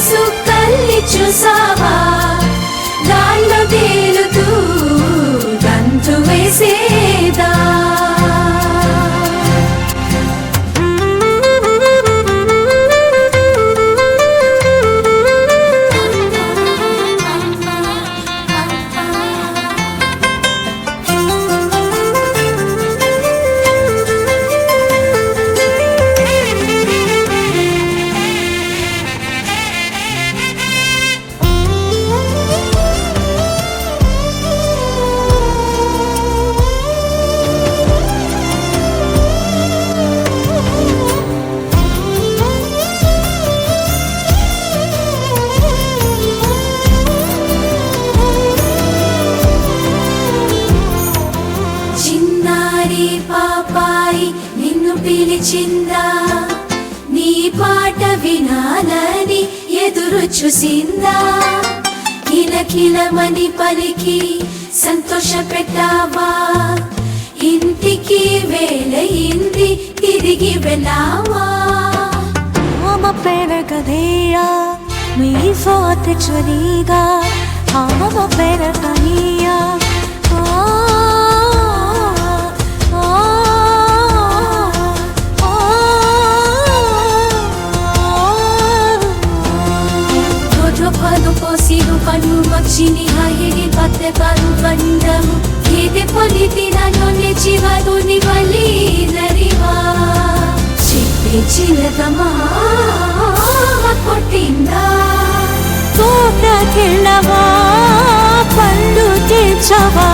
సుకల్లి చూసావా గాల్లో తేలుతూ గంతు వేసేదా పాపాయి నిన్ను పిలిచిందా నీ పాట వినాలని ఎదురు చూసిందా కిలకిలమని పలికి సంతోష పెట్టావా ఇంటికి వేళయింది తిరిగి వెళ్ళావా Ama pena cadeia me forte choriga ama pena cadeia Sigo panu makshini hayegi patte panu pandamu hede politina nonne chivadu ni vali nariva chitti chilagama kottinda tota killava pallu tilchava